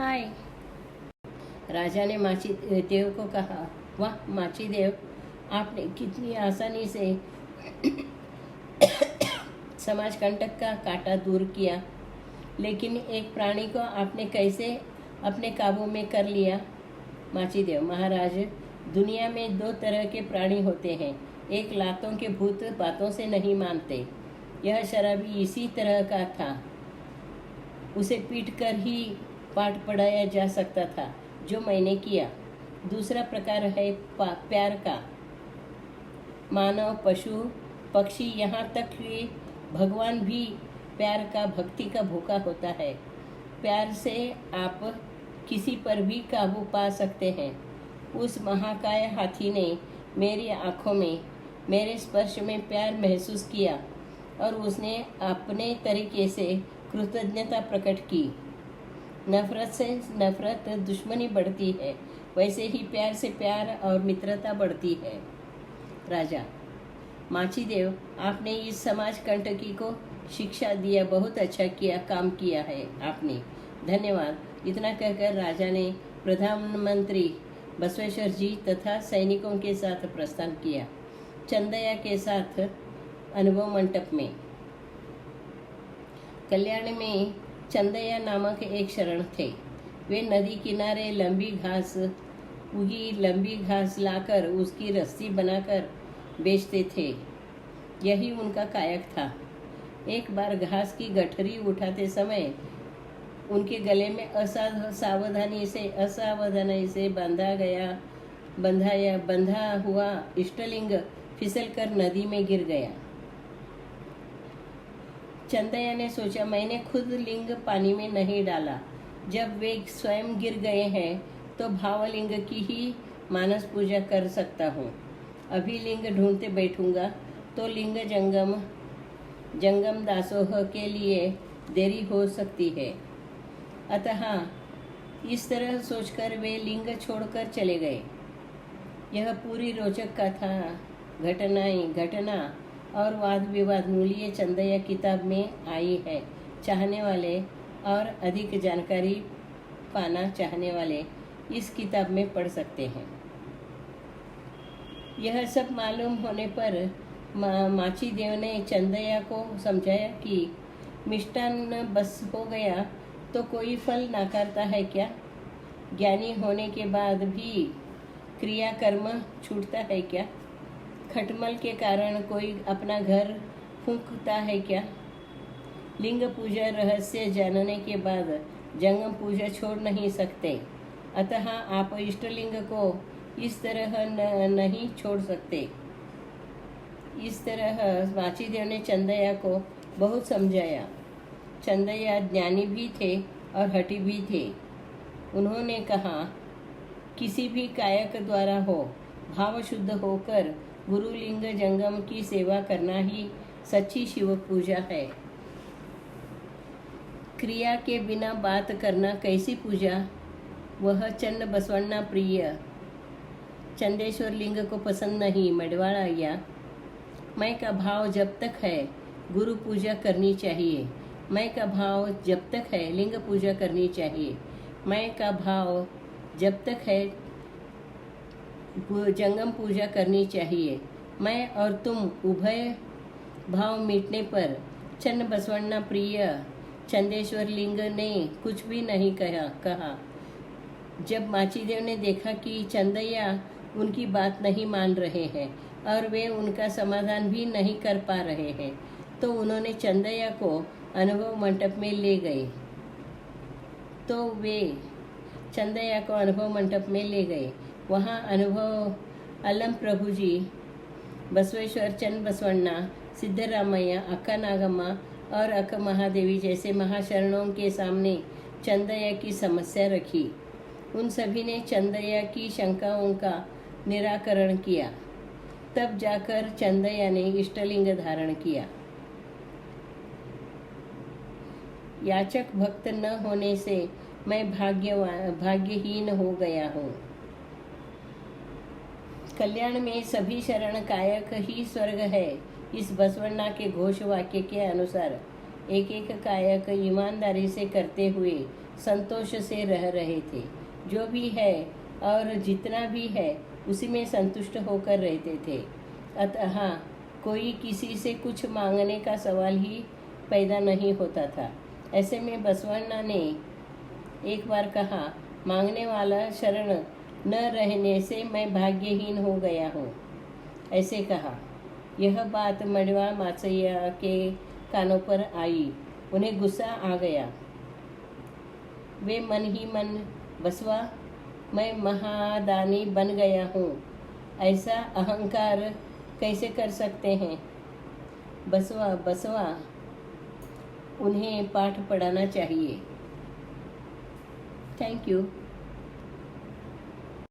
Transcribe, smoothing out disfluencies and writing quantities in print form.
हाय। राजा ने माची देव को कहा, वाह माची देव, आपने कितनी आसानी से समाज कंटक का कांटा दूर किया, लेकिन एक प्राणी को आपने कैसे अपने काबू में कर लिया? माची देव, महाराज, दुनिया में दो तरह के प्राणी होते हैं। एक लातों के भूत बातों से नहीं मानते। यह शराबी इसी तरह का था। उसे पीट कर ही पाठ पढ़ाया जा सकता था, जो मैंने किया। दूसरा प्रकार है प्यार का। मानव, पशु, पक्षी, यहाँ तक कि भगवान भी प्यार का, भक्ति का भूखा होता है। प्यार से आप किसी पर भी काबू पा सकते हैं। उस महाकाय हाथी ने मेरी आंखों में, मेरे स्पर्श में प्यार महसूस किया और उसने अपने तरीके से कृतज्ञता प्रकट की। नफरत से नफरत, दुश्मनी बढ़ती है, वैसे ही प्यार से प्यार और मित्रता बढ़ती है। राजा, माची देव, आपने इस समाज कंटकी को शिक्षा दिया, बहुत अच्छा किया, काम किया है आपने, धन्यवाद। इतना कहकर राजा ने प्रधानमंत्री बसवेश्वर जी तथा सैनिकों के साथ प्रस्थान किया, चंदया के साथ अनुभव मंडप में। कल्याण में चंदया नामक एक शरण थे। वे नदी किनारे लंबी घास लाकर उसकी रस्सी बनाकर बेचते थे। यही उनका कायक था। एक बार घास की गठरी उठाते समय उनके गले में असावधानी से बंधा हुआ इष्टलिंग फिसलकर नदी में गिर गया। चंदया ने सोचा, मैंने खुद लिंग पानी में नहीं डाला। जब वे स्वयं गिर गए हैं तो भावलिंग की ही मानस पूजा कर सकता हूँ। अभी लिंग ढूंढते बैठूंगा तो लिंग जंगम दासोह के लिए देरी हो सकती है। अतः इस तरह सोचकर वे लिंग छोड़कर चले गए। यह पूरी रोचक कथा, घटना और वाद विवाद मूल्य चंदया किताब में आई है। चाहने वाले और अधिक जानकारी पाना चाहने वाले इस किताब में पढ़ सकते हैं। यह सब मालूम होने पर माची देव ने चंदया को समझाया कि मिष्टान्न बस हो गया तो कोई फल नाकारता है क्या? ज्ञानी होने के बाद भी क्रियाकर्म छूटता है क्या? खटमल के कारण कोई अपना घर फूंकता है क्या? लिंग पूजा रहस्य जानने के बाद जंगम पूजा छोड़ नहीं सकते। अतः आप इष्टलिंग को इस तरह नहीं छोड़ सकते। इस तरह माची देव ने चंदया को बहुत समझाया। चंदया ज्ञानी भी थे और हठी भी थे। उन्होंने कहा, किसी भी कायक द्वारा हो, भाव शुद्ध होकर गुरुलिंग जंगम की सेवा करना ही सच्ची शिव पूजा है। क्रिया के बिना बात करना कैसी पूजा? वह चन्न बसवण्णा प्रिय चंदेश्वर लिंग को पसंद नहीं। मडवाड़ा या मैं का भाव जब तक है गुरु पूजा करनी चाहिए। मैं का भाव जब तक है लिंग पूजा करनी चाहिए। मैं का भाव जब तक है जंगम पूजा करनी चाहिए। मैं और तुम उभय भाव मिटने पर चन्न बसवण्णा प्रिय चंदेश्वर लिंग ने कुछ भी नहीं कहा। जब माचीदेव ने देखा कि चंदया उनकी बात नहीं मान रहे हैं और वे उनका समाधान भी नहीं कर पा रहे हैं, तो उन्होंने चंदया को अनुभव मंडप में ले गए। वहाँ अनुभव अलम प्रभु जी, बसवेश्वर चन्न बसवण्णा, सिद्धरामैया, अक्का नागम्मा और अक्का महादेवी जैसे महाशरणों के सामने चंदया की समस्या रखी। उन सभी ने चंदया की शंकाओं का निराकरण किया। तब जाकर चंदया ने इष्टलिंग धारण किया। याचक भक्त न होने से मैं भाग्यहीन हो गया हूँ। कल्याण में सभी शरण कायक ही स्वर्ग है। इस बसवण्णा के घोष वाक्य के अनुसार एक एक कायक ईमानदारी से करते हुए संतोष से रह रहे थे। जो भी है और जितना भी है उसी में संतुष्ट होकर रहते थे। अतः कोई किसी से कुछ मांगने का सवाल ही पैदा नहीं होता था। ऐसे में बसवण्णा ने एक बार कहा, मांगने वाला शरण न रहने से मैं भाग्यहीन हो गया हूँ। ऐसे कहा। यह बात मड़वा माचैया के कानों पर आई। उन्हें गुस्सा आ गया। वे मन ही मन, बसवा, मैं महादानी बन गया हूँ, ऐसा अहंकार कैसे कर सकते हैं? बसवा, उन्हें पाठ पढ़ाना चाहिए। Thank you.